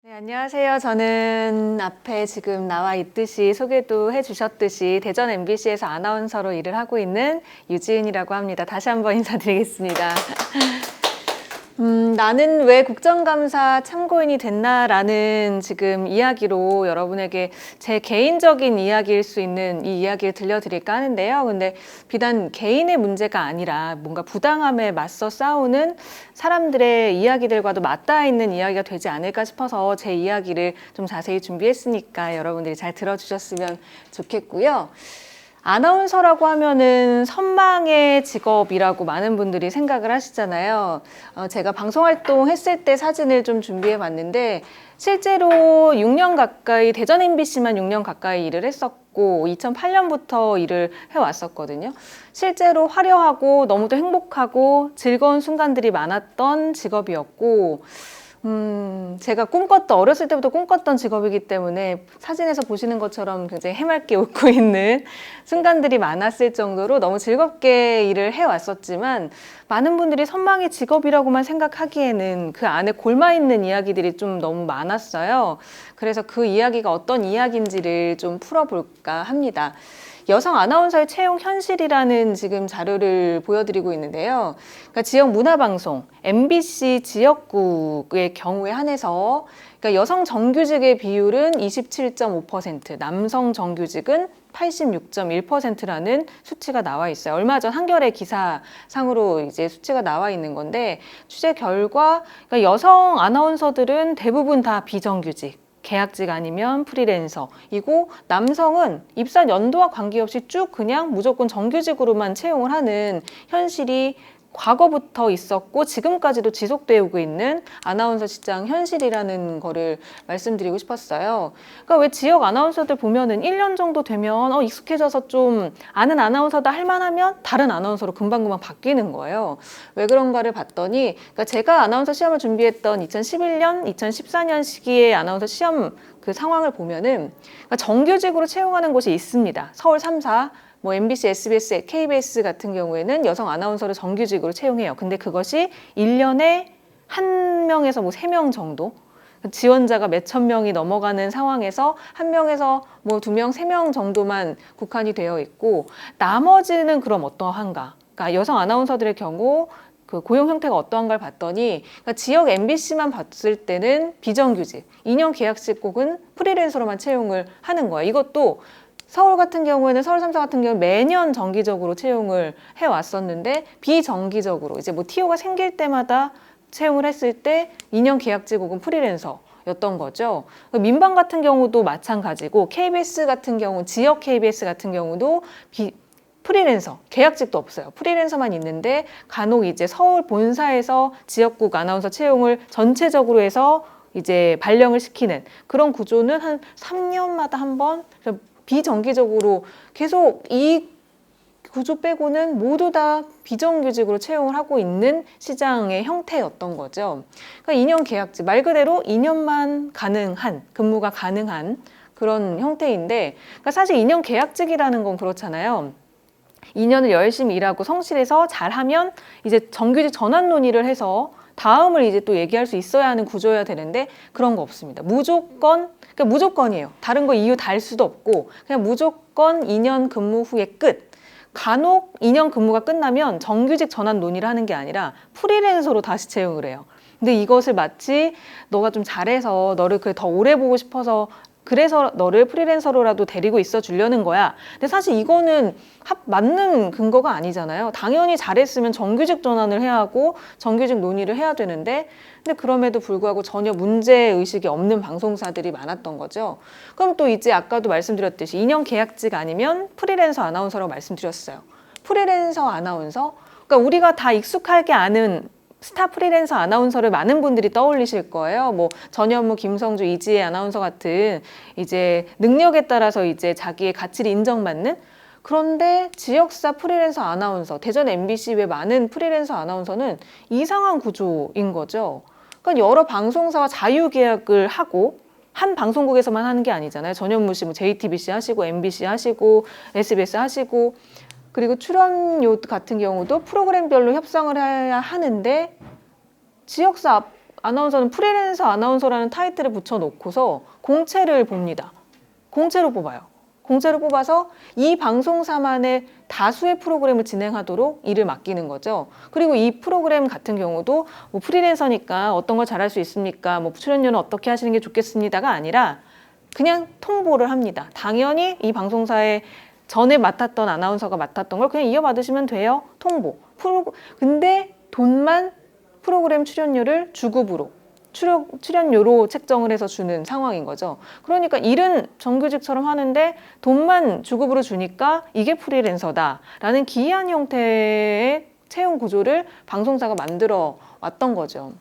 네, 안녕하세요. 저는 앞에 지금 나와 있듯이 소개도 해주셨듯이 대전 MBC에서 아나운서로 일을 하고 있는 유지은이라고 합니다. 다시 한번 인사드리겠습니다. 나는 왜 국정감사 참고인이 됐나라는 지금 이야기로 여러분에게 제 개인적인 이야기일 수 있는 이 이야기를 들려드릴까 하는데요. 근데 비단 개인의 문제가 아니라 뭔가 부당함에 맞서 싸우는 사람들의 이야기들과도 맞닿아 있는 이야기가 되지 않을까 싶어서 제 이야기를 좀 자세히 준비했으니까 여러분들이 잘 들어주셨으면 좋겠고요. 아나운서라고 하면은 선망의 직업이라고 많은 분들이 생각을 하시잖아요. 제가 방송활동 했을 때 사진을 좀 준비해 봤는데 실제로 6년 가까이 대전 MBC만 6년 가까이 일을 했었고 2008년부터 일을 해왔었거든요. 실제로 화려하고 너무도 행복하고 즐거운 순간들이 많았던 직업이었고 제가 어렸을 때부터 꿈꿨던 직업이기 때문에 사진에서 보시는 것처럼 굉장히 해맑게 웃고 있는 순간들이 많았을 정도로 너무 즐겁게 일을 해왔었지만 많은 분들이 선망의 직업이라고만 생각하기에는 그 안에 골마있는 이야기들이 좀 너무 많았어요. 그래서 그 이야기가 어떤 이야기인지를 좀 풀어볼까 합니다. 여성 아나운서의 채용 현실이라는 지금 자료를 보여드리고 있는데요. 그러니까 지역 문화방송, MBC 지역국의 경우에 한해서 그러니까 여성 정규직의 비율은 27.5%, 남성 정규직은 86.1%라는 수치가 나와 있어요. 얼마 전 한겨레 기사상으로 이제 수치가 나와 있는 건데 취재 결과 그러니까 여성 아나운서들은 대부분 다 비정규직. 계약직 아니면 프리랜서이고 남성은 입사 연도와 관계없이 쭉 그냥 무조건 정규직으로만 채용을 하는 현실이 과거부터 있었고 지금까지도 지속되고 있는 아나운서 시장 현실이라는 거를 말씀드리고 싶었어요. 그러니까 왜 지역 아나운서들 보면은 1년 정도 되면 익숙해져서 좀 아는 아나운서다 할 만하면 다른 아나운서로 금방금방 바뀌는 거예요. 왜 그런가를 봤더니 그러니까 제가 아나운서 시험을 준비했던 2011년, 2014년 시기의 아나운서 시험 그 상황을 보면은 그러니까 정규직으로 채용하는 곳이 있습니다. 서울 3사 뭐 MBC, SBS, KBS 같은 경우에는 여성 아나운서를 정규직으로 채용해요. 근데 그것이 1년에 1명에서 뭐 3명 정도 지원자가 몇천 명이 넘어가는 상황에서 1명에서 뭐 2명, 3명 정도만 국한이 되어 있고 나머지는 그럼 어떠한가? 그러니까 여성 아나운서들의 경우 그 고용 형태가 어떠한가를 봤더니 그러니까 지역 MBC만 봤을 때는 비정규직, 2년 계약직 혹은 프리랜서로만 채용을 하는 거예요. 이것도 서울 같은 경우에는 서울 3사 같은 경우는 매년 정기적으로 채용을 해왔었는데 비정기적으로 이제 뭐 TO가 생길 때마다 채용을 했을 때 2년 계약직 혹은 프리랜서였던 거죠. 민방 같은 경우도 마찬가지고 KBS 같은 경우 지역 KBS 같은 경우도 프리랜서, 계약직도 없어요. 프리랜서만 있는데 간혹 이제 서울 본사에서 지역국 아나운서 채용을 전체적으로 해서 이제 발령을 시키는 그런 구조는 한 3년마다 한 번 비정기적으로 계속 이 구조 빼고는 모두 다 비정규직으로 채용을 하고 있는 시장의 형태였던 거죠. 그러니까 2년 계약직, 말 그대로 2년만 가능한, 근무가 가능한 그런 형태인데 그러니까 사실 2년 계약직이라는 건 그렇잖아요. 2년을 열심히 일하고 성실해서 잘하면 이제 정규직 전환 논의를 해서 다음을 이제 또 얘기할 수 있어야 하는 구조여야 되는데 그런 거 없습니다. 그러니까 무조건이에요. 다른 거 이유 달 수도 없고 그냥 무조건 2년 근무 후에 끝. 간혹 2년 근무가 끝나면 정규직 전환 논의를 하는 게 아니라 프리랜서로 다시 채용을 해요. 근데 이것을 마치 너가 좀 잘해서 너를 더 오래 보고 싶어서 그래서 너를 프리랜서로라도 데리고 있어 주려는 거야. 근데 사실 이거는 맞는 근거가 아니잖아요. 당연히 잘했으면 정규직 전환을 해야 하고 정규직 논의를 해야 되는데 근데 그럼에도 불구하고 전혀 문제의식이 없는 방송사들이 많았던 거죠. 그럼 또 이제 아까도 말씀드렸듯이 2년 계약직 아니면 프리랜서 아나운서라고 말씀드렸어요. 프리랜서 아나운서? 그러니까 우리가 다 익숙하게 아는 스타 프리랜서 아나운서를 많은 분들이 떠올리실 거예요. 뭐 전현무, 김성주, 이지혜 아나운서 같은 이제 능력에 따라서 이제 자기의 가치를 인정받는 그런데 지역사 프리랜서 아나운서, 대전 MBC 외 많은 프리랜서 아나운서는 이상한 구조인 거죠. 그러니까 여러 방송사와 자유계약을 하고 한 방송국에서만 하는 게 아니잖아요. 전현무 씨 뭐 JTBC 하시고 MBC 하시고 SBS 하시고 그리고 출연료 같은 경우도 프로그램별로 협상을 해야 하는데 지역사 아나운서는 프리랜서 아나운서라는 타이틀을 붙여놓고서 공채를 봅니다. 공채로 뽑아요. 공채로 뽑아서 이 방송사만의 다수의 프로그램을 진행하도록 일을 맡기는 거죠. 그리고 이 프로그램 같은 경우도 뭐 프리랜서니까 어떤 걸 잘할 수 있습니까? 뭐 출연료는 어떻게 하시는 게 좋겠습니다가 아니라 그냥 통보를 합니다. 당연히 이 방송사에 전에 맡았던 아나운서가 맡았던 걸 그냥 이어받으시면 돼요. 통보. 근데 돈만 프로그램 출연료를 주급으로 출연료로 책정을 해서 주는 상황인 거죠. 그러니까 일은 정규직처럼 하는데 돈만 주급으로 주니까 이게 프리랜서다라는 기이한 형태의 채용 구조를 방송사가 만들어 왔던 거죠.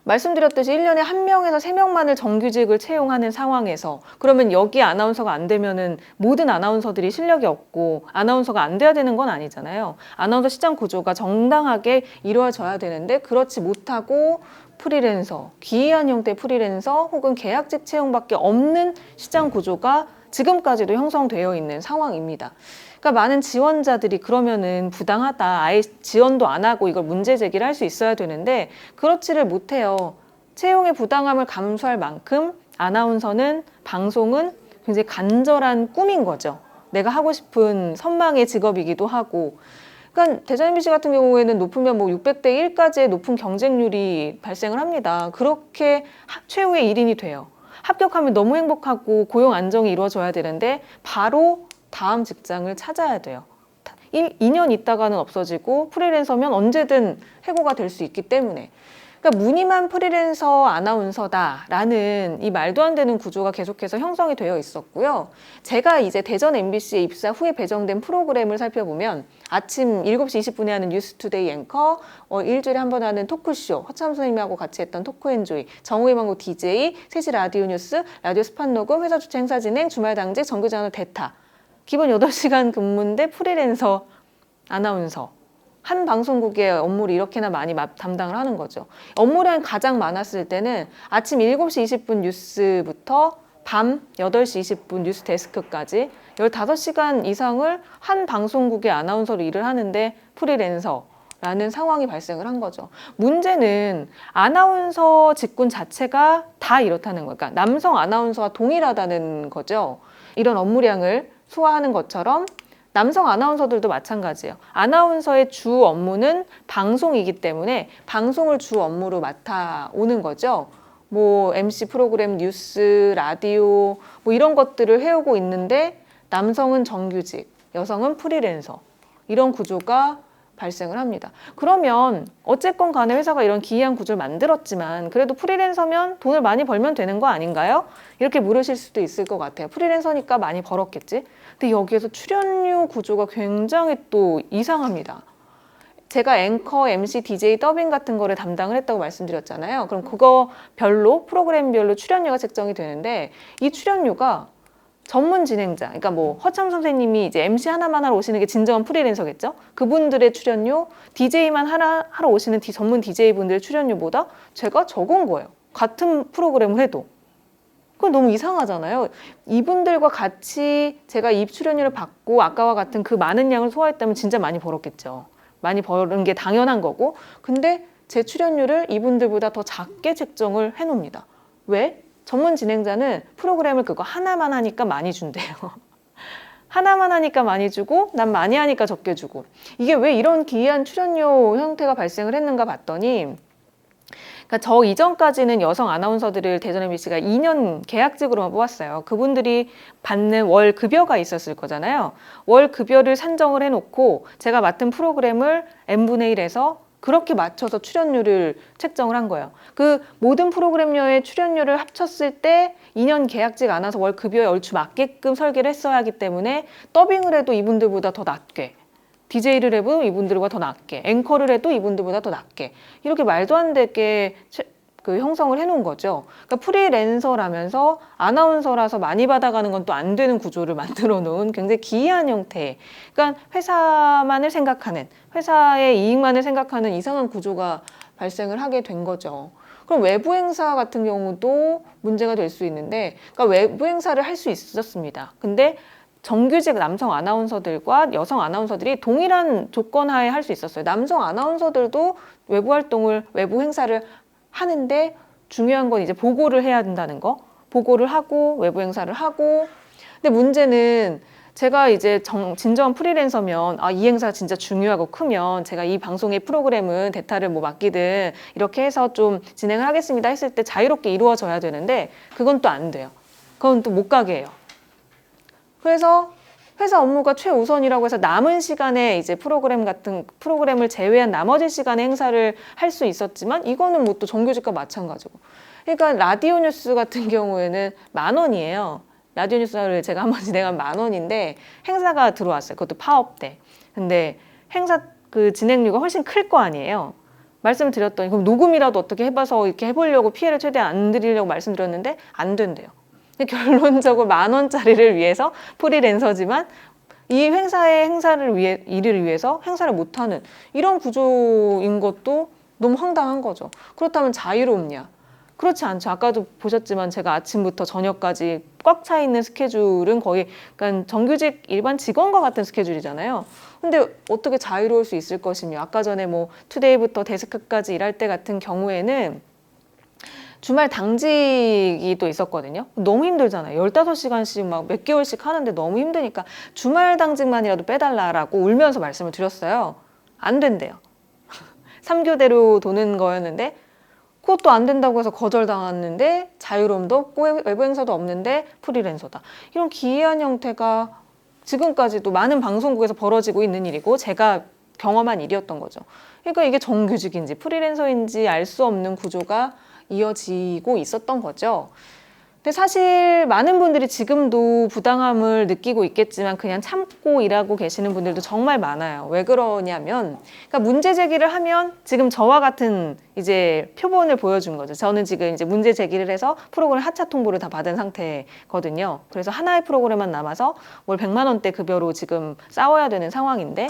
말씀드렸듯이 1년에 1명에서 3명만을 정규직을 채용하는 상황에서 그러면 여기 아나운서가 안 되면은 모든 아나운서들이 실력이 없고 아나운서가 안 돼야 되는 건 아니잖아요. 아나운서 시장 구조가 정당하게 이루어져야 되는데 그렇지 못하고 프리랜서, 기이한 형태의 프리랜서 혹은 계약직 채용밖에 없는 시장 구조가 지금까지도 형성되어 있는 상황입니다. 그러니까 많은 지원자들이 그러면은 부당하다, 아예 지원도 안 하고 이걸 문제 제기를 할 수 있어야 되는데 그렇지를 못해요. 채용의 부당함을 감수할 만큼 아나운서는, 방송은 굉장히 간절한 꿈인 거죠. 내가 하고 싶은 선망의 직업이기도 하고. 그러니까 대전 MBC 같은 경우에는 높으면 뭐 600대 1까지의 높은 경쟁률이 발생을 합니다. 그렇게 최후의 1인이 돼요. 합격하면 너무 행복하고 고용 안정이 이루어져야 되는데 바로 다음 직장을 찾아야 돼요. 2년 있다가는 없어지고 프리랜서면 언제든 해고가 될 수 있기 때문에. 그러니까 무늬만 프리랜서 아나운서다라는 이 말도 안 되는 구조가 계속해서 형성이 되어 있었고요. 제가 이제 대전 MBC에 입사 후에 배정된 프로그램을 살펴보면 아침 7시 20분에 하는 뉴스투데이 앵커, 일주일에 한 번 하는 토크쇼, 허참 선생님하고 같이 했던 토크엔조이, 정우의 망고 DJ, 3시 라디오 뉴스, 라디오 스팟 녹음, 회사 주최 행사 진행, 주말 당직, 정규장을 대타. 기본 8시간 근무인데 프리랜서 아나운서. 한 방송국의 업무를 이렇게나 많이 담당을 하는 거죠. 업무량이 가장 많았을 때는 아침 7시 20분 뉴스부터 밤 8시 20분 뉴스 데스크까지 15시간 이상을 한 방송국의 아나운서로 일을 하는데 프리랜서라는 상황이 발생을 한 거죠. 문제는 아나운서 직군 자체가 다 이렇다는 거예요. 그러니까 남성 아나운서와 동일하다는 거죠. 이런 업무량을 소화하는 것처럼 남성 아나운서들도 마찬가지예요. 아나운서의 주 업무는 방송이기 때문에 방송을 주 업무로 맡아오는 거죠. 뭐 MC 프로그램, 뉴스, 라디오 뭐 이런 것들을 해오고 있는데 남성은 정규직, 여성은 프리랜서 이런 구조가 발생을 합니다. 그러면 어쨌건 간에 회사가 이런 기이한 구조를 만들었지만 그래도 프리랜서면 돈을 많이 벌면 되는 거 아닌가요? 이렇게 물으실 수도 있을 것 같아요. 프리랜서니까 많이 벌었겠지? 근데 여기에서 출연료 구조가 굉장히 또 이상합니다. 제가 앵커, MC, DJ, 더빙 같은 거를 담당을 했다고 말씀드렸잖아요. 그럼 그거 별로, 프로그램별로 출연료가 책정이 되는데 이 출연료가 전문 진행자, 그러니까 뭐 허참 선생님이 이제 MC 하나만 하러 오시는 게 진정한 프리랜서겠죠? 그분들의 출연료, DJ만 하러 오시는 전문 DJ 분들의 출연료보다 제가 적은 거예요. 같은 프로그램을 해도. 그건 너무 이상하잖아요. 이분들과 같이 제가 이 출연료를 받고 아까와 같은 그 많은 양을 소화했다면 진짜 많이 벌었겠죠. 많이 버는 게 당연한 거고. 근데 제 출연료를 이분들보다 더 작게 책정을 해놓습니다. 왜? 전문 진행자는 프로그램을 그거 하나만 하니까 많이 준대요. 하나만 하니까 많이 주고 난 많이 하니까 적게 주고. 이게 왜 이런 기이한 출연료 형태가 발생을 했는가 봤더니 그러니까 저 이전까지는 여성 아나운서들을 대전 MBC가 2년 계약직으로만 뽑았어요. 그분들이 받는 월 급여가 있었을 거잖아요. 월 급여를 산정을 해놓고 제가 맡은 프로그램을 n분의 1에서 그렇게 맞춰서 출연료를 책정을 한 거예요. 그 모든 프로그램료의 출연료를 합쳤을 때 2년 계약직 아나운서 월 급여에 얼추 맞게끔 설계를 했어야 하기 때문에 더빙을 해도 이분들보다 더 낮게, DJ를 해도 이분들보다 더 낮게, 앵커를 해도 이분들보다 더 낮게 이렇게 말도 안 되게 형성을 해놓은 거죠. 그러니까 프리랜서라면서 아나운서라서 많이 받아가는 건 또 안 되는 구조를 만들어 놓은 굉장히 기이한 형태. 그러니까 회사만을 생각하는, 회사의 이익만을 생각하는 이상한 구조가 발생을 하게 된 거죠. 그럼 외부 행사 같은 경우도 문제가 될 수 있는데, 그러니까 외부 행사를 할 수 있었습니다. 근데 정규직 남성 아나운서들과 여성 아나운서들이 동일한 조건 하에 할 수 있었어요. 남성 아나운서들도 외부 활동을, 외부 행사를 하는데 중요한 건 이제 보고를 해야 된다는 거. 보고를 하고 외부 행사를 하고. 근데 문제는 제가 이제 진정한 프리랜서면 이 행사가 진짜 중요하고 크면 제가 이 방송의 프로그램은 대타를 뭐 맡기든 이렇게 해서 좀 진행을 하겠습니다 했을 때 자유롭게 이루어져야 되는데 그건 또 안 돼요. 그건 또 못 가게 해요. 그래서 회사 업무가 최우선이라고 해서 남은 시간에 이제 프로그램을 제외한 나머지 시간에 행사를 할 수 있었지만 이거는 뭐 또 정규직과 마찬가지고. 그러니까 라디오 뉴스 같은 경우에는 10,000원이에요. 라디오 뉴스를 제가 한번 진행한 10,000원인데 행사가 들어왔어요. 그것도 파업 때. 근데 행사 그 진행료가 훨씬 클 거 아니에요. 말씀을 드렸더니 그럼 녹음이라도 어떻게 해봐서 이렇게 해보려고 피해를 최대한 안 드리려고 말씀드렸는데 안 된대요. 결론적으로 10,000원짜리를 위해서 프리랜서지만 이 회사의 일을 위해서 행사를 못하는 이런 구조인 것도 너무 황당한 거죠. 그렇다면 자유롭냐? 그렇지 않죠. 아까도 보셨지만 제가 아침부터 저녁까지 꽉 차 있는 스케줄은 거의 그러니까 정규직 일반 직원과 같은 스케줄이잖아요. 근데 어떻게 자유로울 수 있을 것이며 아까 전에 뭐 투데이부터 데스크까지 일할 때 같은 경우에는 주말 당직이 또 있었거든요. 너무 힘들잖아요. 15시간씩 막 몇 개월씩 하는데 너무 힘드니까 주말 당직만이라도 빼달라라고 울면서 말씀을 드렸어요. 안 된대요. 3교대로 도는 거였는데 그것도 안 된다고 해서 거절당했는데 자유로움도 없고 외부 행사도 없는데 프리랜서다. 이런 기이한 형태가 지금까지도 많은 방송국에서 벌어지고 있는 일이고 제가 경험한 일이었던 거죠. 그러니까 이게 정규직인지 프리랜서인지 알 수 없는 구조가 이어지고 있었던 거죠. 근데 사실 많은 분들이 지금도 부당함을 느끼고 있겠지만 그냥 참고 일하고 계시는 분들도 정말 많아요. 왜 그러냐면 그러니까 문제 제기를 하면 지금 저와 같은 이제 표본을 보여준 거죠. 저는 지금 이제 문제 제기를 해서 프로그램 하차 통보를 다 받은 상태거든요. 그래서 하나의 프로그램만 남아서 월 100만 원대 급여로 지금 싸워야 되는 상황인데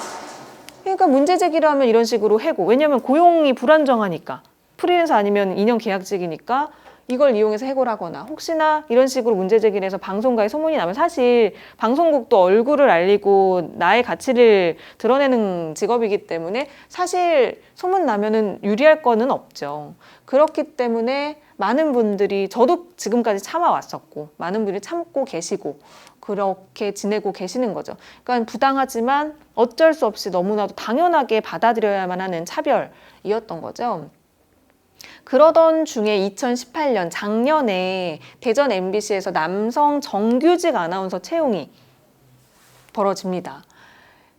그러니까 문제 제기를 하면 이런 식으로 해고 왜냐하면 고용이 불안정하니까 프리랜서 아니면 2년 계약직이니까 이걸 이용해서 해고를 하거나 혹시나 이런 식으로 문제 제기를 해서 방송가에 소문이 나면 사실 방송국도 얼굴을 알리고 나의 가치를 드러내는 직업이기 때문에 사실 소문 나면은 유리할 거는 없죠. 그렇기 때문에 많은 분들이 저도 지금까지 참아왔었고 많은 분들이 참고 계시고 그렇게 지내고 계시는 거죠. 그러니까 부당하지만 어쩔 수 없이 너무나도 당연하게 받아들여야만 하는 차별이었던 거죠. 그러던 중에 2018년 작년에 대전 MBC에서 남성 정규직 아나운서 채용이 벌어집니다.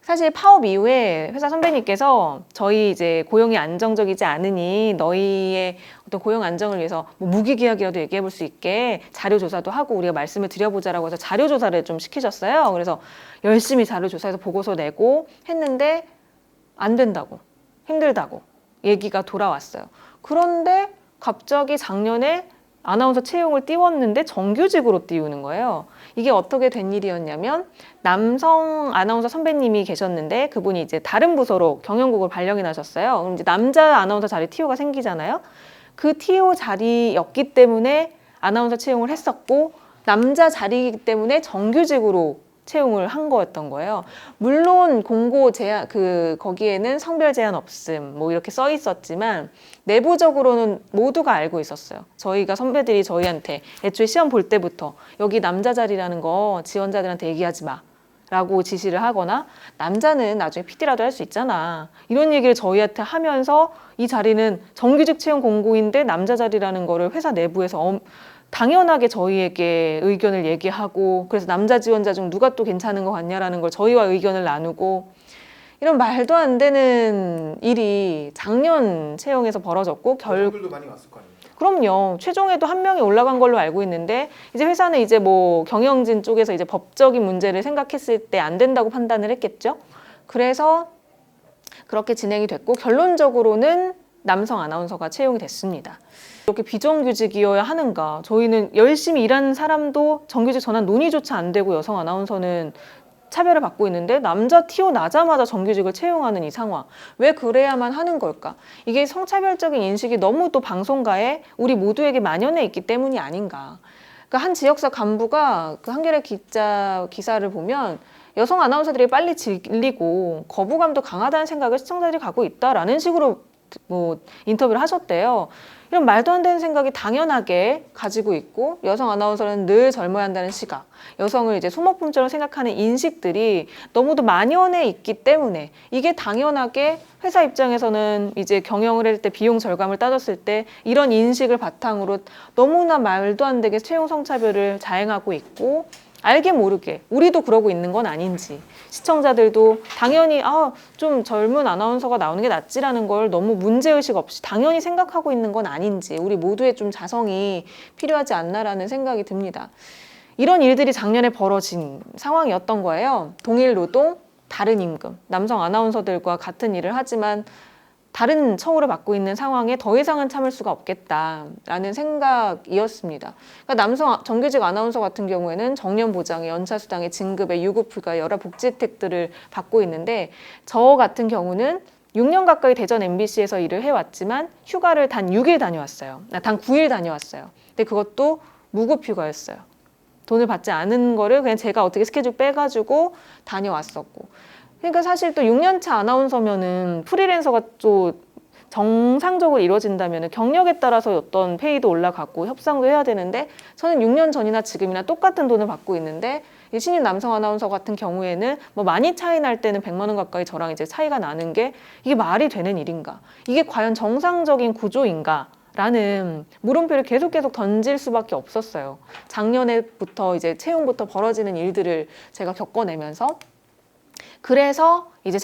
사실 파업 이후에 회사 선배님께서 저희 이제 고용이 안정적이지 않으니 너희의 어떤 고용 안정을 위해서 뭐 무기계약이라도 얘기해 볼 수 있게 자료 조사도 하고 우리가 말씀을 드려보자라고 해서 자료 조사를 좀 시키셨어요. 그래서 열심히 자료 조사해서 보고서 내고 했는데 안 된다고 힘들다고 얘기가 돌아왔어요. 그런데 갑자기 작년에 아나운서 채용을 띄웠는데 정규직으로 띄우는 거예요. 이게 어떻게 된 일이었냐면 남성 아나운서 선배님이 계셨는데 그분이 이제 다른 부서로 경영국을 발령이 나셨어요. 그럼 이제 남자 아나운서 자리 TO가 생기잖아요. 그 TO 자리였기 때문에 아나운서 채용을 했었고 남자 자리이기 때문에 정규직으로 채용을 한 거였던 거예요. 물론 공고 제한 거기에는 성별 제한 없음 뭐 이렇게 써 있었지만 내부적으로는 모두가 알고 있었어요. 저희가 선배들이 저희한테 애초에 시험 볼 때부터 여기 남자 자리라는 거 지원자들한테 얘기하지 마 라고 지시를 하거나 남자는 나중에 PD라도 할 수 있잖아 이런 얘기를 저희한테 하면서 이 자리는 정규직 채용 공고인데 남자 자리라는 거를 회사 내부에서 당연하게 저희에게 의견을 얘기하고 그래서 남자 지원자 중 누가 또 괜찮은 것 같냐라는 걸 저희와 의견을 나누고 이런 말도 안 되는 일이 작년 채용에서 벌어졌고 여성들도 많이 왔을 거 아니에요? 그럼요. 최종에도 1명이 올라간 걸로 알고 있는데 이제 회사는 이제 뭐 경영진 쪽에서 이제 법적인 문제를 생각했을 때 안 된다고 판단을 했겠죠. 그래서 그렇게 진행이 됐고 결론적으로는 남성 아나운서가 채용이 됐습니다. 이렇게 비정규직이어야 하는가? 저희는 열심히 일하는 사람도 정규직 전환 논의조차 안 되고 여성 아나운서는 차별을 받고 있는데 남자 TO 나자마자 정규직을 채용하는 이 상황. 왜 그래야만 하는 걸까? 이게 성차별적인 인식이 너무 또 방송가에 우리 모두에게 만연해 있기 때문이 아닌가. 그러니까 한 지역사 간부가 그 한겨레 기사를 보면 여성 아나운서들이 빨리 질리고 거부감도 강하다는 생각을 시청자들이 갖고 있다라는 식으로 뭐 인터뷰를 하셨대요. 이런 말도 안 되는 생각이 당연하게 가지고 있고, 여성 아나운서는 늘 젊어야 한다는 시각, 여성을 이제 소모품처럼 생각하는 인식들이 너무도 만연해 있기 때문에, 이게 당연하게 회사 입장에서는 이제 경영을 할 때 비용 절감을 따졌을 때 이런 인식을 바탕으로 너무나 말도 안 되게 채용 성차별을 자행하고 있고, 알게 모르게 우리도 그러고 있는 건 아닌지, 시청자들도 당연히 좀 젊은 아나운서가 나오는 게 낫지라는 걸 너무 문제의식 없이 당연히 생각하고 있는 건 아닌지, 우리 모두의 좀 자성이 필요하지 않나라는 생각이 듭니다. 이런 일들이 작년에 벌어진 상황이었던 거예요. 동일 노동, 다른 임금, 남성 아나운서들과 같은 일을 하지만 다른 처우를 받고 있는 상황에 더 이상은 참을 수가 없겠다라는 생각이었습니다. 그러니까 남성 정규직 아나운서 같은 경우에는 정년 보장에, 연차 수당에, 진급에, 유급휴가, 여러 복지 혜택들을 받고 있는데, 저 같은 경우는 6년 가까이 대전 MBC에서 일을 해왔지만 휴가를 단 6일 다녀왔어요. 단 9일 다녀왔어요. 근데 그것도 무급휴가였어요. 돈을 받지 않은 거를 그냥 제가 어떻게 스케줄 빼가지고 다녀왔었고. 그러니까 사실 또 6년차 아나운서면은 프리랜서가 또 정상적으로 이루어진다면 경력에 따라서 어떤 페이도 올라가고 협상도 해야 되는데, 저는 6년 전이나 지금이나 똑같은 돈을 받고 있는데, 이 신인 남성 아나운서 같은 경우에는 뭐 많이 차이 날 때는 100만 원 가까이 저랑 이제 차이가 나는 게, 이게 말이 되는 일인가? 이게 과연 정상적인 구조인가? 라는 물음표를 계속 던질 수밖에 없었어요. 작년에부터 이제 채용부터 벌어지는 일들을 제가 겪어내면서. 그래서 이제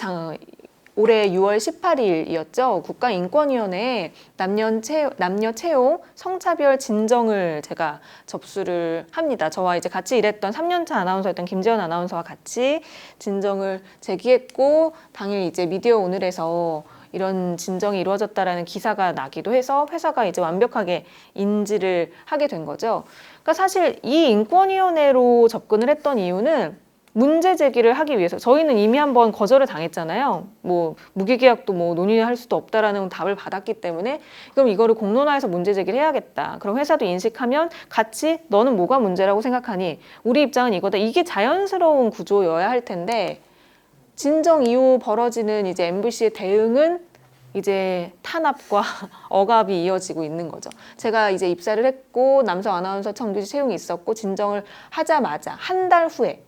올해 6월 18일이었죠. 국가인권위원회에 남녀 채용 성차별 진정을 제가 접수를 합니다. 저와 이제 같이 일했던 3년차 아나운서였던 김재원 아나운서와 같이 진정을 제기했고, 당일 이제 미디어 오늘에서 이런 진정이 이루어졌다라는 기사가 나기도 해서 회사가 이제 완벽하게 인지를 하게 된 거죠. 그러니까 사실 이 인권위원회로 접근을 했던 이유는 문제 제기를 하기 위해서. 저희는 이미 한번 거절을 당했잖아요. 뭐 무기계약도 뭐 논의할 수도 없다라는 답을 받았기 때문에, 그럼 이거를 공론화해서 문제 제기를 해야겠다. 그럼 회사도 인식하면 같이 너는 뭐가 문제라고 생각하니? 우리 입장은 이거다. 이게 자연스러운 구조여야 할 텐데, 진정 이후 벌어지는 이제 MBC의 대응은 이제 탄압과 억압이 이어지고 있는 거죠. 제가 이제 입사를 했고 남성 아나운서 정규직 채용이 있었고, 진정을 하자마자 한 달 후에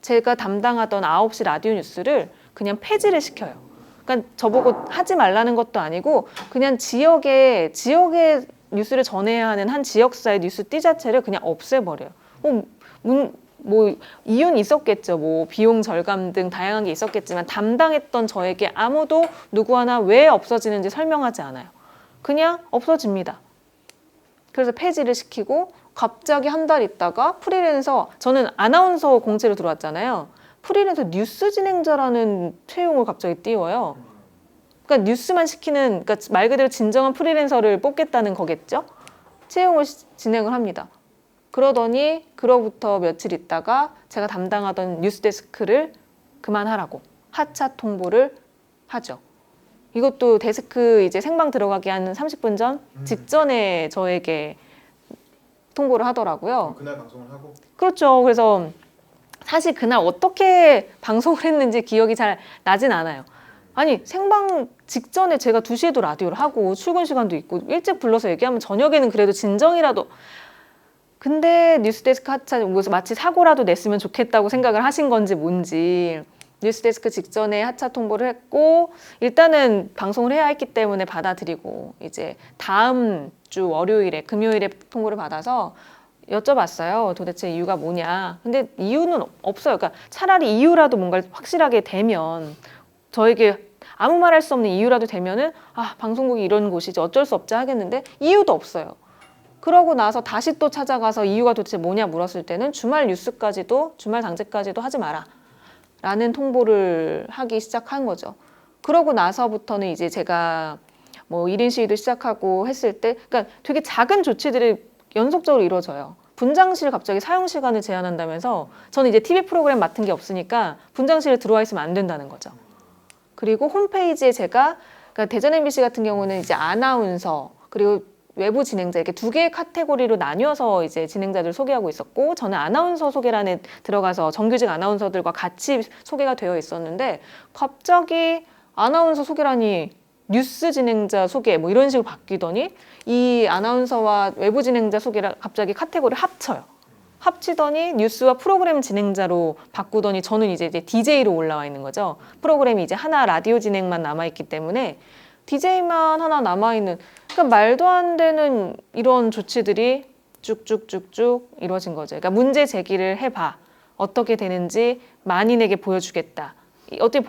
제가 담당하던 9시 라디오 뉴스를 그냥 폐지를 시켜요. 그러니까 저보고 하지 말라는 것도 아니고, 그냥 지역에 뉴스를 전해야 하는 한 지역사의 뉴스띠 자체를 그냥 없애버려요. 뭐 이유는 있었겠죠. 뭐 비용 절감 등 다양한 게 있었겠지만, 담당했던 저에게 아무도 누구 하나 왜 없어지는지 설명하지 않아요. 그냥 없어집니다. 그래서 폐지를 시키고, 갑자기 한 달 있다가 프리랜서, 저는 아나운서 공채로 들어왔잖아요. 프리랜서 뉴스 진행자라는 채용을 갑자기 띄워요. 그러니까 뉴스만 시키는, 그러니까 말 그대로 진정한 프리랜서를 뽑겠다는 거겠죠. 채용을 진행을 합니다. 그러더니 그로부터 며칠 있다가 제가 담당하던 뉴스데스크를 그만하라고 하차 통보를 하죠. 이것도 데스크 이제 생방 들어가기 한 30분 전 직전에 저에게 통보를 하더라고요. 그날 방송을 하고? 그렇죠. 그래서 사실 그날 어떻게 방송을 했는지 기억이 잘 나진 않아요. 아니, 생방 직전에 제가 2시에도 라디오를 하고 출근 시간도 있고 일찍 불러서 얘기하면 저녁에는 그래도 진정이라도. 근데 뉴스데스크 하차, 마치 사고라도 냈으면 좋겠다고 생각을 하신 건지 뭔지, 뉴스데스크 직전에 하차 통보를 했고, 일단은 방송을 해야 했기 때문에 받아들이고, 이제 다음 주 월요일에, 금요일에 통보를 받아서 여쭤봤어요. 도대체 이유가 뭐냐. 근데 이유는 없어요. 그러니까 차라리 이유라도 뭔가를 확실하게 되면, 저에게 아무 말 할 수 없는 이유라도 되면은, 방송국이 이런 곳이지 어쩔 수 없지 하겠는데, 이유도 없어요. 그러고 나서 다시 또 찾아가서 이유가 도대체 뭐냐 물었을 때는 주말 뉴스까지도, 주말 당제까지도 하지 마라 라는 통보를 하기 시작한 거죠. 그러고 나서부터는 이제 제가 뭐 1인 시위도 시작하고 했을 때, 그러니까 되게 작은 조치들이 연속적으로 이루어져요. 분장실 갑자기 사용 시간을 제한한다면서, 저는 이제 TV 프로그램 맡은 게 없으니까 분장실에 들어와 있으면 안 된다는 거죠. 그리고 홈페이지에 제가, 그러니까 대전 MBC 같은 경우는 이제 아나운서 그리고 외부 진행자, 이렇게 2개의 카테고리로 나뉘어서 이제 진행자들 소개하고 있었고, 저는 아나운서 소개란에 들어가서 정규직 아나운서들과 같이 소개가 되어 있었는데, 갑자기 아나운서 소개란이 뉴스 진행자 소개 뭐 이런 식으로 바뀌더니 이 아나운서와 외부 진행자 소개를 갑자기 카테고리를 합치더니 뉴스와 프로그램 진행자로 바꾸더니 저는 이제 DJ로 올라와 있는 거죠. 프로그램이 이제 하나 라디오 진행만 남아있기 때문에 DJ만 하나 남아있는, 그러니까 말도 안 되는 이런 조치들이 쭉쭉쭉쭉 이루어진 거죠. 그러니까 문제 제기를 해봐. 어떻게 되는지 만인에게 보여주겠다. 어떻게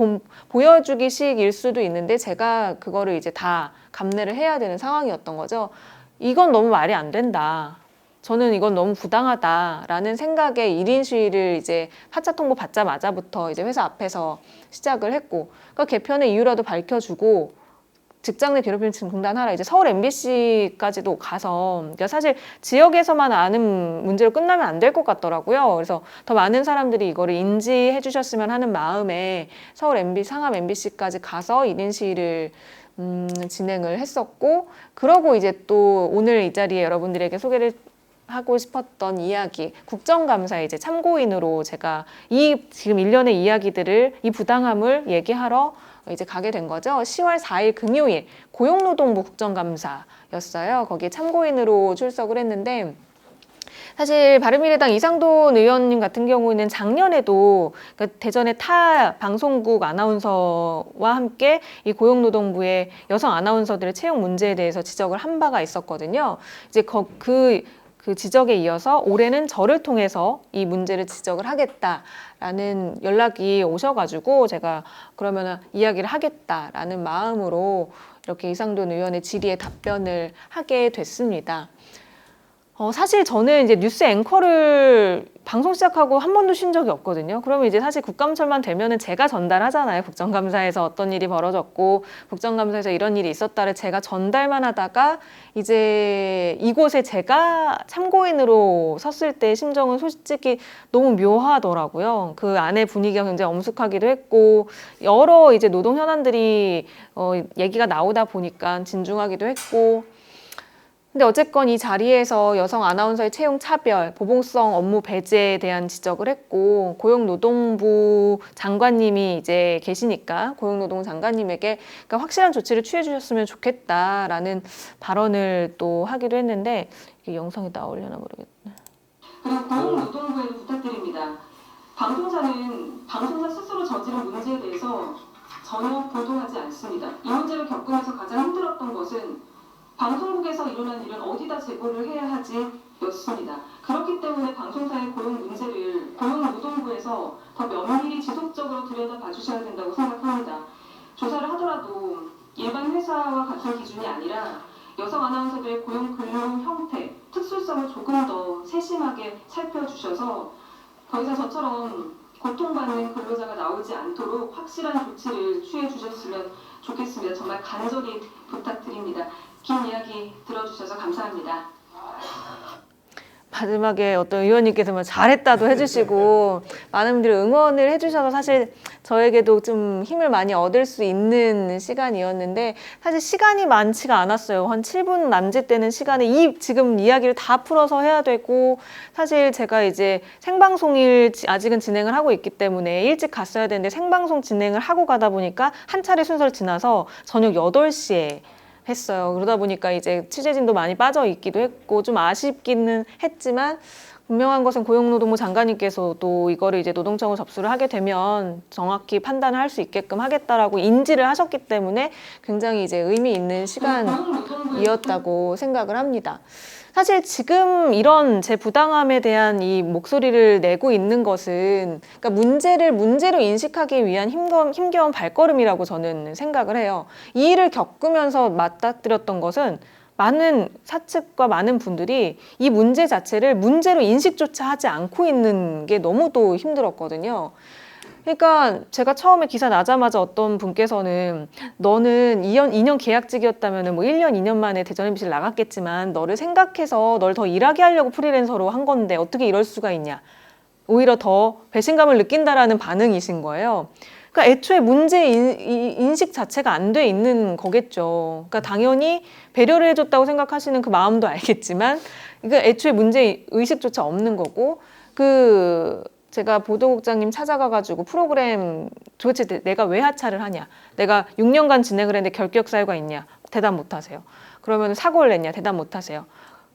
보여주기식일 수도 있는데 제가 그거를 이제 다 감내를 해야 되는 상황이었던 거죠. 이건 너무 말이 안 된다. 저는 이건 너무 부당하다라는 생각에 1인 시위를 이제 하차 통보 받자마자부터 이제 회사 앞에서 시작을 했고, 그러니까 개편의 이유라도 밝혀주고 직장 내 괴롭힘 중단하라. 이제 서울 MBC까지도 가서, 그러니까 사실 지역에서만 아는 문제로 끝나면 안 될 것 같더라고요. 그래서 더 많은 사람들이 이거를 인지해 주셨으면 하는 마음에 서울 MBC, 상암 MBC까지 가서 1인 시위를 진행을 했었고, 그러고 이제 또 오늘 이 자리에 여러분들에게 소개를 하고 싶었던 이야기, 국정감사에 이제 참고인으로 제가 이 지금 일련의 이야기들을, 이 부당함을 얘기하러 이제 가게 된 거죠. 10월 4일 금요일 고용노동부 국정감사였어요. 거기에 참고인으로 출석을 했는데, 사실 바른미래당 이상돈 의원님 같은 경우는 작년에도 그러니까 대전의 타 방송국 아나운서와 함께 이 고용노동부의 여성 아나운서들의 채용 문제에 대해서 지적을 한 바가 있었거든요. 이제 그 지적에 이어서 올해는 저를 통해서 이 문제를 지적을 하겠다라는 연락이 오셔가지고 제가 그러면 이야기를 하겠다라는 마음으로 이렇게 이상돈 의원의 질의에 답변을 하게 됐습니다. 사실 저는 이제 뉴스 앵커를 방송 시작하고 한 번도 쉰 적이 없거든요. 그러면 이제 사실 국감철만 되면은 제가 전달하잖아요. 국정감사에서 어떤 일이 벌어졌고, 국정감사에서 이런 일이 있었다를 제가 전달만 하다가 이제 이곳에 제가 참고인으로 섰을 때 심정은 솔직히 너무 묘하더라고요. 그 안에 분위기가 굉장히 엄숙하기도 했고, 여러 이제 노동 현안들이 얘기가 나오다 보니까 진중하기도 했고, 근데 어쨌건 이 자리에서 여성 아나운서의 채용 차별, 보복성 업무 배제에 대한 지적을 했고, 고용노동부 장관님이 이제 계시니까 고용노동부 장관님에게 그러니까 확실한 조치를 취해 주셨으면 좋겠다라는 발언을 또 하기도 했는데, 이게 영상이 나오려나 모르겠네. 그리고 고용노동부에도 부탁드립니다. 방송사는 방송사 스스로 저지른 문제에 대해서 전혀 보도하지 않습니다. 이 문제를 겪으면서 가장 힘들었던 것은 방송국에서 일어난 일은 어디다 제보를 해야 하지 였습니다. 그렇기 때문에 방송사의 고용 문제를 고용노동부에서 더 면밀히 지속적으로 들여다봐 주셔야 된다고 생각합니다. 조사를 하더라도 일반 회사와 같은 기준이 아니라 여성 아나운서들의 고용 근로 형태, 특수성을 조금 더 세심하게 살펴주셔서 더 이상 저처럼 고통받는 근로자가 나오지 않도록 확실한 조치를 취해 주셨으면 좋겠습니다. 정말 간절히 부탁드립니다. 긴 이야기 들어주셔서 감사합니다. 마지막에 어떤 의원님께서 잘했다도 해주시고 많은 분들이 응원을 해주셔서 사실 저에게도 좀 힘을 많이 얻을 수 있는 시간이었는데, 사실 시간이 많지가 않았어요. 한 7분 남짓 되는 시간에 이 지금 이야기를 다 풀어서 해야 되고, 사실 제가 이제 생방송을 아직은 진행을 하고 있기 때문에 일찍 갔어야 되는데 생방송 진행을 하고 가다 보니까 한 차례 순서를 지나서 저녁 8시에 했어요. 그러다 보니까 이제 취재진도 많이 빠져 있기도 했고 좀 아쉽기는 했지만, 분명한 것은 고용노동부 장관님께서도 이거를 이제 노동청을 접수를 하게 되면 정확히 판단을 할 수 있게끔 하겠다라고 인지를 하셨기 때문에 굉장히 이제 의미 있는 시간이었다고 생각을 합니다. 사실 지금 이런 제 부당함에 대한 이 목소리를 내고 있는 것은 그러니까 문제를 문제로 인식하기 위한 힘겨운 발걸음이라고 저는 생각을 해요. 이 일을 겪으면서 맞닥뜨렸던 것은 많은 사측과 많은 분들이 이 문제 자체를 문제로 인식조차 하지 않고 있는 게 너무도 힘들었거든요. 그러니까 제가 처음에 기사 나자마자 어떤 분께서는 너는 2년 계약직이었다면 뭐 1년, 2년 만에 대전 MBC를 나갔겠지만 너를 생각해서 널 더 일하게 하려고 프리랜서로 한 건데 어떻게 이럴 수가 있냐. 오히려 더 배신감을 느낀다라는 반응이신 거예요. 그러니까 애초에 문제 인식 자체가 안 돼 있는 거겠죠. 그러니까 당연히 배려를 해줬다고 생각하시는 그 마음도 알겠지만, 그러니까 애초에 문제 의식조차 없는 거고, 제가 보도국장님 찾아가가지고 프로그램 도대체 내가 왜 하차를 하냐, 내가 6년간 진행을 했는데 결격 사유가 있냐, 대답 못 하세요. 그러면 사고를 냈냐, 대답 못 하세요.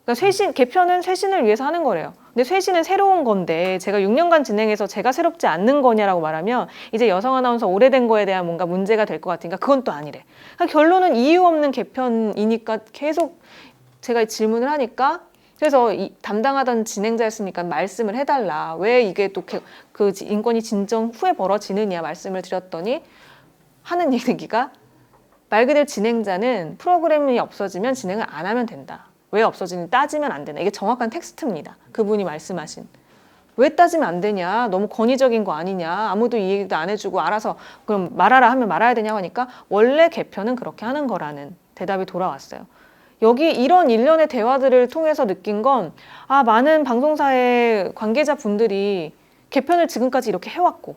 그러니까 개편은 쇄신을 위해서 하는 거래요. 근데 쇄신은 새로운 건데 제가 6년간 진행해서 제가 새롭지 않는 거냐라고 말하면 이제 여성 아나운서 오래된 거에 대한 뭔가 문제가 될 것 같으니까 그건 또 아니래. 그러니까 결론은 이유 없는 개편이니까 계속 제가 질문을 하니까, 그래서 담당하던 진행자였으니까 말씀을 해달라. 왜 이게 또 그 인권이 진정 후에 벌어지느냐 말씀을 드렸더니 하는 얘기가, 말 그대로 진행자는 프로그램이 없어지면 진행을 안 하면 된다. 왜 없어지는지 따지면 안 되나. 이게 정확한 텍스트입니다. 그분이 말씀하신. 왜 따지면 안 되냐. 너무 권위적인 거 아니냐. 아무도 이 얘기도 안 해주고 알아서 그럼 말하라 하면 말아야 되냐고 하니까 원래 개편은 그렇게 하는 거라는 대답이 돌아왔어요. 여기 이런 일련의 대화들을 통해서 느낀 건, 아, 많은 방송사의 관계자분들이 개편을 지금까지 이렇게 해왔고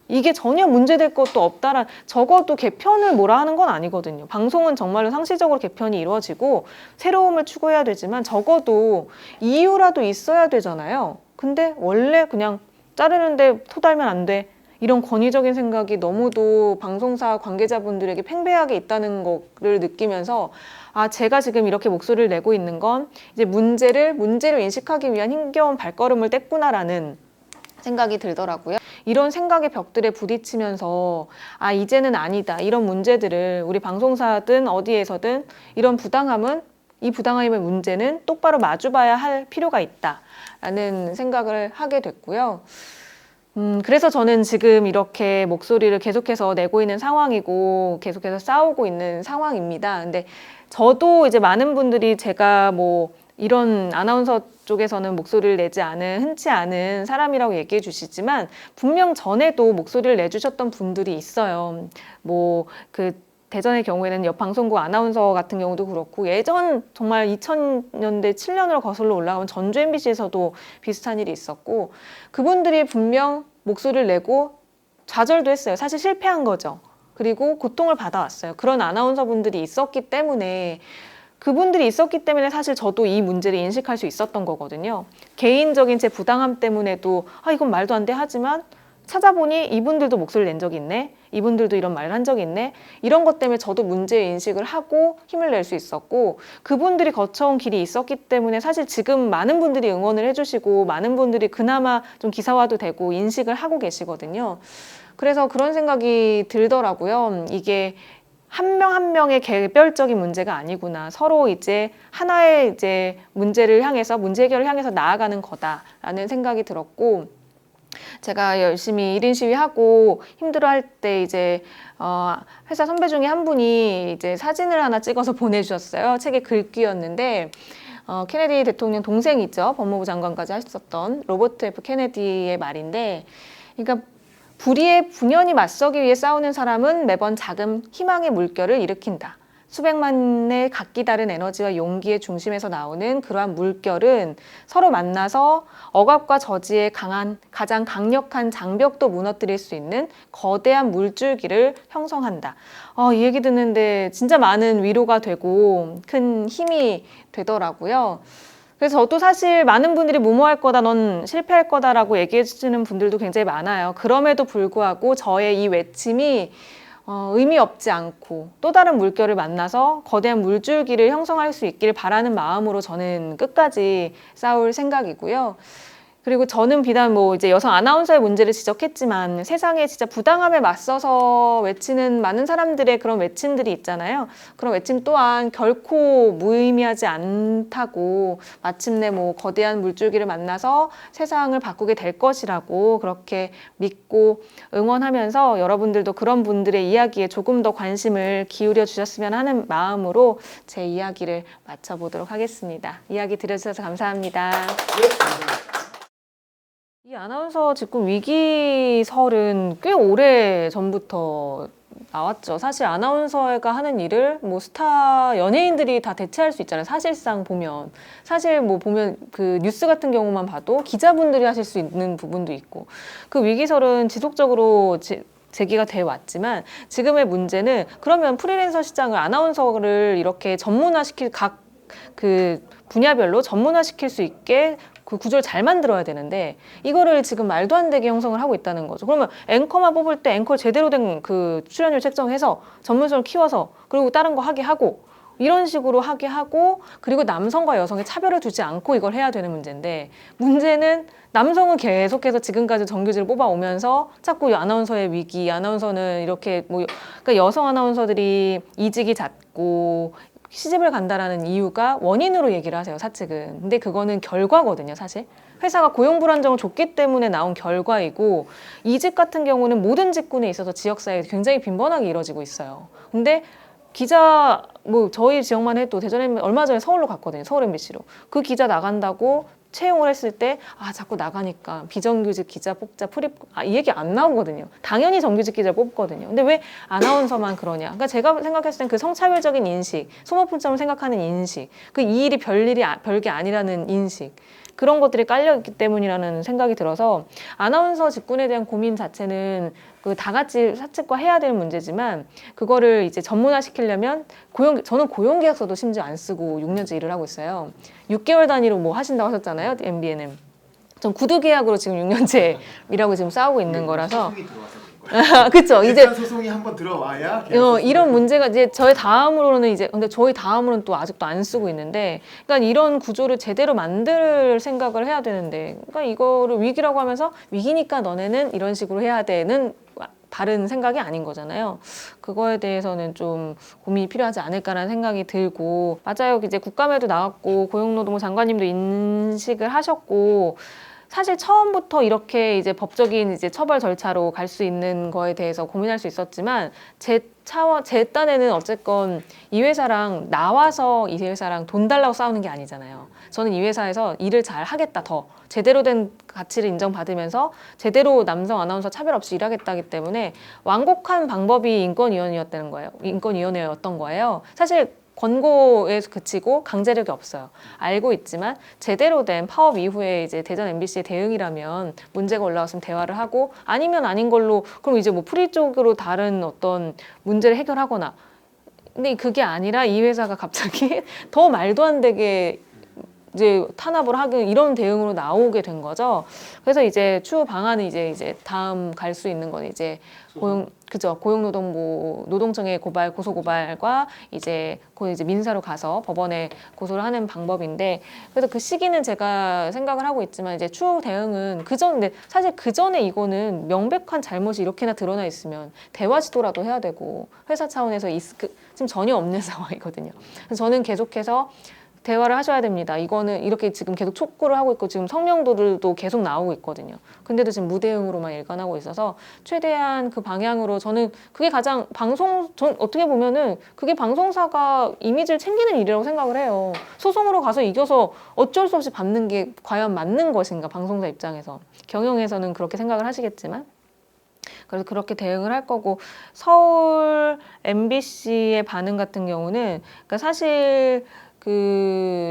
이게 전혀 문제될 것도 없다란, 적어도 개편을 뭐라 하는 건 아니거든요. 방송은 정말로 상시적으로 개편이 이루어지고 새로움을 추구해야 되지만 적어도 이유라도 있어야 되잖아요. 근데 원래 그냥 자르는데 토 달면 안 돼, 이런 권위적인 생각이 너무도 방송사 관계자분들에게 팽배하게 있다는 거를 느끼면서, 아, 제가 지금 이렇게 목소리를 내고 있는 건 이제 문제를 인식하기 위한 힘겨운 발걸음을 뗐구나라는 생각이 들더라고요. 이런 생각의 벽들에 부딪히면서, 아, 이제는 아니다, 이런 문제들을 우리 방송사든 어디에서든 이런 이 부당함의 문제는 똑바로 마주봐야 할 필요가 있다라는 생각을 하게 됐고요. 그래서 저는 지금 이렇게 목소리를 계속해서 내고 있는 상황이고 계속해서 싸우고 있는 상황입니다. 근데 저도 이제 많은 분들이 제가 뭐 이런 아나운서 쪽에서는 목소리를 내지 않은, 흔치 않은 사람이라고 얘기해 주시지만 분명 전에도 목소리를 내주셨던 분들이 있어요. 뭐 대전의 경우에는 옆 방송국 아나운서 같은 경우도 그렇고, 예전 정말 2000년대 7년으로 거슬러 올라가면 전주 MBC에서도 비슷한 일이 있었고, 그분들이 분명 목소리를 내고 좌절도 했어요. 사실 실패한 거죠. 그리고 고통을 받아왔어요. 그런 아나운서분들이 있었기 때문에, 그분들이 있었기 때문에 사실 저도 이 문제를 인식할 수 있었던 거거든요. 개인적인 제 부당함 때문에도 아, 이건 말도 안 돼 하지만 찾아보니 이분들도 목소리를 낸 적이 있네, 이분들도 이런 말을 한 적이 있네, 이런 것 때문에 저도 문제 인식을 하고 힘을 낼 수 있었고, 그분들이 거쳐온 길이 있었기 때문에 사실 지금 많은 분들이 응원을 해주시고 많은 분들이 그나마 좀 기사화도 되고 인식을 하고 계시거든요. 그래서 그런 생각이 들더라고요. 이게 한 명 한 명의 개별적인 문제가 아니구나. 서로 이제 하나의 이제 문제를 향해서, 문제 해결을 향해서 나아가는 거다라는 생각이 들었고, 제가 열심히 1인 시위하고 힘들어할 때 이제 회사 선배 중에 한 분이 이제 사진을 하나 찍어서 보내주셨어요. 책에 글귀였는데, 케네디 대통령 동생이죠. 법무부 장관까지 하셨던 로버트 F 케네디의 말인데, 그러니까 불의에 분연히 맞서기 위해 싸우는 사람은 매번 작은 희망의 물결을 일으킨다. 수백만의 각기 다른 에너지와 용기의 중심에서 나오는 그러한 물결은 서로 만나서 억압과 저지의 가장 강력한 장벽도 무너뜨릴 수 있는 거대한 물줄기를 형성한다. 이 얘기 듣는데 진짜 많은 위로가 되고 큰 힘이 되더라고요. 그래서 저도 사실 많은 분들이 무모할 거다, 넌 실패할 거다라고 얘기해 주시는 분들도 굉장히 많아요. 그럼에도 불구하고 저의 이 외침이 의미 없지 않고 또 다른 물결을 만나서 거대한 물줄기를 형성할 수 있기를 바라는 마음으로 저는 끝까지 싸울 생각이고요. 그리고 저는 비단 뭐 이제 여성 아나운서의 문제를 지적했지만 세상에 진짜 부당함에 맞서서 외치는 많은 사람들의 그런 외침들이 있잖아요. 그런 외침 또한 결코 무의미하지 않다고, 마침내 뭐 거대한 물줄기를 만나서 세상을 바꾸게 될 것이라고 그렇게 믿고 응원하면서, 여러분들도 그런 분들의 이야기에 조금 더 관심을 기울여 주셨으면 하는 마음으로 제 이야기를 마쳐보도록 하겠습니다. 이야기 들어주셔서 감사합니다. 네, 감사합니다. 이 아나운서 직군 위기설은 꽤 오래 전부터 나왔죠. 사실 아나운서가 하는 일을 뭐 스타 연예인들이 다 대체할 수 있잖아요. 사실상 보면, 사실 뭐 보면 그 뉴스 같은 경우만 봐도 기자분들이 하실 수 있는 부분도 있고, 그 위기설은 지속적으로 제기가 돼 왔지만, 지금의 문제는 그러면 프리랜서 시장을, 아나운서를 이렇게 전문화시킬 각 그 분야별로 전문화시킬 수 있게 그 구조를 잘 만들어야 되는데 이거를 지금 말도 안 되게 형성을 하고 있다는 거죠. 그러면 앵커만 뽑을 때 앵커 제대로 된 그 출연료 책정해서 전문성을 키워서 그리고 다른 거 하게 하고 이런 식으로 하게 하고 그리고 남성과 여성의 차별을 두지 않고 이걸 해야 되는 문제인데 문제는 남성은 계속해서 지금까지 정규직을 뽑아오면서 자꾸 아나운서의 위기, 아나운서는 이렇게 뭐 그러니까 여성 아나운서들이 이직이 잦고 시집을 간다라는 이유가 원인으로 얘기를 하세요, 사측은. 근데 그거는 결과거든요, 사실. 회사가 고용 불안정을 줬기 때문에 나온 결과이고 이직 같은 경우는 모든 직군에 있어서 지역사회에 굉장히 빈번하게 이루어지고 있어요. 근데 기자 뭐 저희 지역만 해도 대전에 얼마 전에 서울로 갔거든요. 서울 MBC로. 그 기자 나간다고 채용을 했을 때 자꾸 나가니까 비정규직 기자 뽑자 이 얘기 안 나오거든요. 당연히 정규직 기자 뽑거든요. 근데 왜 아나운서만 그러냐? 그러니까 제가 생각했을 땐 그 성차별적인 인식, 소모품처럼 생각하는 인식, 그 이 일이 별게 아니라는 인식. 그런 것들이 깔려있기 때문이라는 생각이 들어서 아나운서 직군에 대한 고민 자체는 그 다 같이 사측과 해야 될 문제지만 그거를 이제 전문화 시키려면 저는 고용계약서도 심지어 안 쓰고 6년째 일을 하고 있어요. 6개월 단위로 뭐 하신다고 하셨잖아요, MBN은. 전 구두 계약으로 지금 6년째 일하고 지금 싸우고 있는 거라서. 소송이 들어와서 그런 거예요. 그렇죠. 이제 소송이 한번 들어와야 이런 문제가 이제 저희 다음으로는 이제 근데 저희 다음으로는 또 아직도 안 쓰고 있는데 그러니까 이런 구조를 제대로 만들 생각을 해야 되는데 그러니까 이거를 위기라고 하면서 위기니까 너네는 이런 식으로 해야 되는 바른 생각이 아닌 거잖아요. 그거에 대해서는 좀 고민이 필요하지 않을까라는 생각이 들고 맞아요. 이제 국감에도 나왔고 고용노동부 장관님도 인식을 하셨고 사실 처음부터 이렇게 이제 법적인 이제 처벌 절차로 갈 수 있는 거에 대해서 고민할 수 있었지만 제 딴에는 어쨌건 이 회사랑 나와서 이 회사랑 돈 달라고 싸우는 게 아니잖아요. 저는 이 회사에서 일을 잘 하겠다 더 제대로 된 가치를 인정받으면서 제대로 남성 아나운서 차별 없이 일하겠다기 때문에 완곡한 방법이 인권위원회였던 거예요. 사실 권고에 그치고 강제력이 없어요. 알고 있지만 제대로 된 파업 이후에 이제 대전 MBC의 대응이라면 문제가 올라왔으면 대화를 하고 아니면 아닌 걸로 그럼 이제 뭐 프리 쪽으로 다른 어떤 문제를 해결하거나 근데 그게 아니라 이 회사가 갑자기 더 말도 안 되게 이제 탄압을 하기 이런 대응으로 나오게 된 거죠. 그래서 이제 추후 방안은 이제 다음 갈 수 있는 건 이제 고용노동부 노동청의 고소 고발과 이제 민사로 가서 법원에 고소를 하는 방법인데 그래서 그 시기는 제가 생각을 하고 있지만 이제 추후 대응은 근데 사실 그 전에 이거는 명백한 잘못이 이렇게나 드러나 있으면 대화 지도라도 해야 되고 회사 차원에서 지금 전혀 없는 상황이거든요. 그래서 저는 계속해서 대화를 하셔야 됩니다. 이거는 이렇게 지금 계속 촉구를 하고 있고 지금 성명들도 계속 나오고 있거든요. 근데도 지금 무대응으로만 일관하고 있어서 최대한 그 방향으로 저는 그게 가장 전 어떻게 보면은 그게 방송사가 이미지를 챙기는 일이라고 생각을 해요. 소송으로 가서 이겨서 어쩔 수 없이 받는 게 과연 맞는 것인가 방송사 입장에서. 경영에서는 그렇게 생각을 하시겠지만 그래서 그렇게 대응을 할 거고 서울 MBC의 반응 같은 경우는 그러니까 사실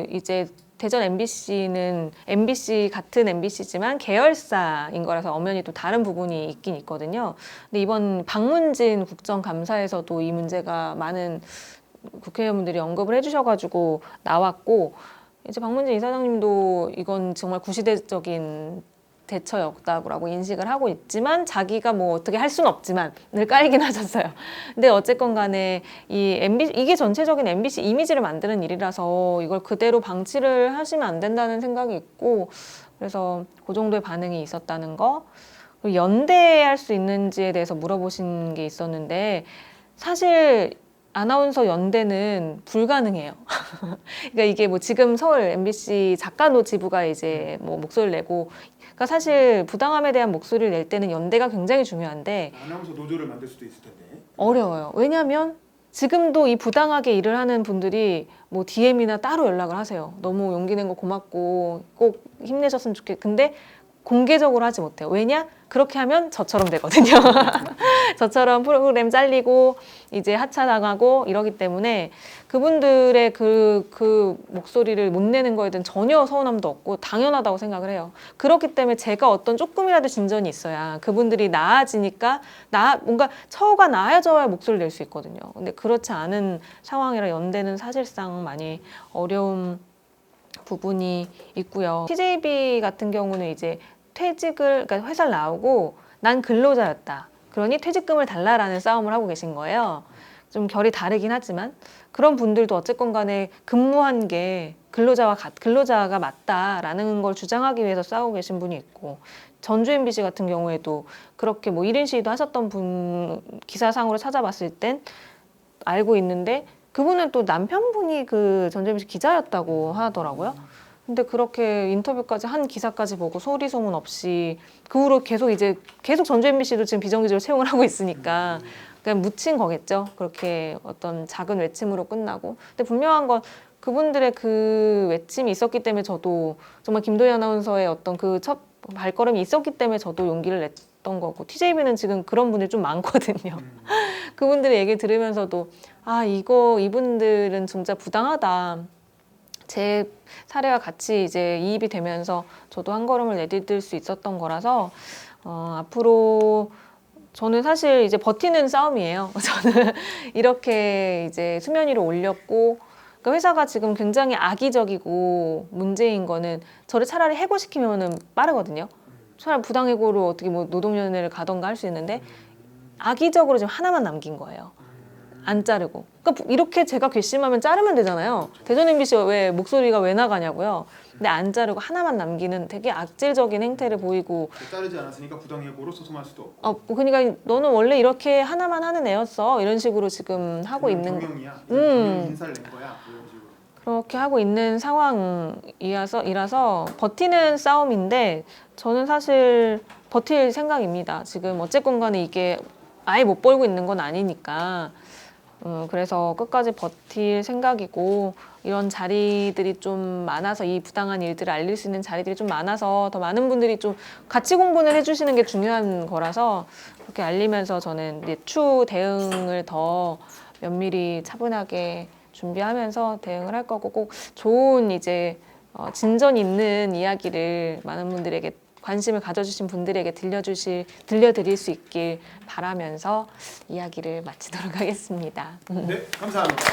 이제 대전 MBC는 MBC 같은 MBC지만 계열사인 거라서 엄연히 또 다른 부분이 있긴 있거든요. 근데 이번 박문진 국정감사에서도 이 문제가 많은 국회의원분들이 언급을 해주셔가지고 나왔고 이제 박문진 이사장님도 이건 정말 구시대적인 대처였다고 인식을 하고 있지만 자기가 뭐 어떻게 할 수는 없지만 늘 깔긴 하셨어요. 근데 어쨌건 간에 이게 전체적인 MBC 이미지를 만드는 일이라서 이걸 그대로 방치를 하시면 안 된다는 생각이 있고 그래서 그 정도의 반응이 있었다는 거 그리고 연대할 수 있는지에 대해서 물어보신 게 있었는데 사실 아나운서 연대는 불가능해요. 그러니까 이게 뭐 지금 서울 MBC 작가노 지부가 이제 뭐 목소리를 내고 그러니까 사실 부당함에 대한 목소리를 낼 때는 연대가 굉장히 중요한데 아나운서 노조를 만들 수도 있을 텐데 어려워요. 왜냐하면 지금도 이 부당하게 일을 하는 분들이 뭐 DM이나 따로 연락을 하세요. 너무 용기 낸 거 고맙고 꼭 힘내셨으면 근데 공개적으로 하지 못해요. 왜냐? 그렇게 하면 저처럼 되거든요. 저처럼 프로그램 잘리고 이제 하차당하고 이러기 때문에 그분들의 그 목소리를 못 내는 거에 대한 전혀 서운함도 없고 당연하다고 생각을 해요. 그렇기 때문에 제가 어떤 조금이라도 진전이 있어야 그분들이 나아지니까 뭔가 처우가 나아져야 목소리를 낼 수 있거든요. 근데 그렇지 않은 상황이라 연대는 사실상 많이 어려움 부분이 있고요. TJB 같은 경우는 이제 그러니까 회사를 나오고 난 근로자였다. 그러니 퇴직금을 달라라는 싸움을 하고 계신 거예요. 좀 결이 다르긴 하지만 그런 분들도 어쨌건 간에 근무한 게 근로자가 맞다라는 걸 주장하기 위해서 싸우고 계신 분이 있고 전주 MBC 같은 경우에도 그렇게 뭐 1인 시위도 하셨던 분 기사상으로 찾아봤을 땐 알고 있는데 그분은 또 남편분이 그 전주 MBC 기자였다고 하더라고요. 근데 그렇게 인터뷰까지 한 기사까지 보고 소리 소문 없이 그 후로 계속 전주 MBC도 지금 비정규직으로 채용을 하고 있으니까 그냥 묻힌 거겠죠. 그렇게 어떤 작은 외침으로 끝나고. 근데 분명한 건 그분들의 그 외침이 있었기 때문에 저도 정말 김도희 아나운서의 어떤 그 첫 발걸음이 있었기 때문에 저도 용기를 냈던 거고 TJB는 지금 그런 분들이 좀 많거든요. 그분들의 얘기 들으면서도 이분들은 진짜 부당하다. 제 사례와 같이 이제 이입이 되면서 저도 한 걸음을 내디딜 수 있었던 거라서 앞으로 저는 사실 이제 버티는 싸움이에요. 저는 이렇게 이제 수면 위로 올렸고 그러니까 회사가 지금 굉장히 악의적이고 문제인 거는 저를 차라리 해고시키면은 빠르거든요. 차라리 부당해고로 어떻게 뭐 노동연회를 가던가 할 수 있는데 악의적으로 지금 하나만 남긴 거예요. 안 자르고. 그러니까 이렇게 제가 괘씸하면 자르면 되잖아요. 대전 MBC 왜 목소리가 왜 나가냐고요. 근데 안 자르고 하나만 남기는 되게 악질적인 행태를 보이고 자르지 않았으니까 부당해고로 소송할 수도 없고. 그러니까 너는 원래 이렇게 하나만 하는 애였어. 이런 식으로 지금 하고 있는 경영이야. 경영 인사를 낸 거야. 이런 식으로. 그렇게 하고 있는 상황이라서 버티는 싸움인데 저는 사실 버틸 생각입니다. 지금 어쨌건 간에 이게 아예 못 벌고 있는 건 아니니까 그래서 끝까지 버틸 생각이고 이런 자리들이 좀 많아서 이 부당한 일들을 알릴 수 있는 자리들이 좀 많아서 더 많은 분들이 좀 같이 공부를 해주시는 게 중요한 거라서 그렇게 알리면서 저는 이제 추 대응을 더 면밀히 차분하게 준비하면서 대응을 할 거고 꼭 좋은 이제 진전 있는 이야기를 많은 분들에게 관심을 가져주신 분들에게 들려드릴 수 있길 바라면서 이야기를 마치도록 하겠습니다. 네, 감사합니다.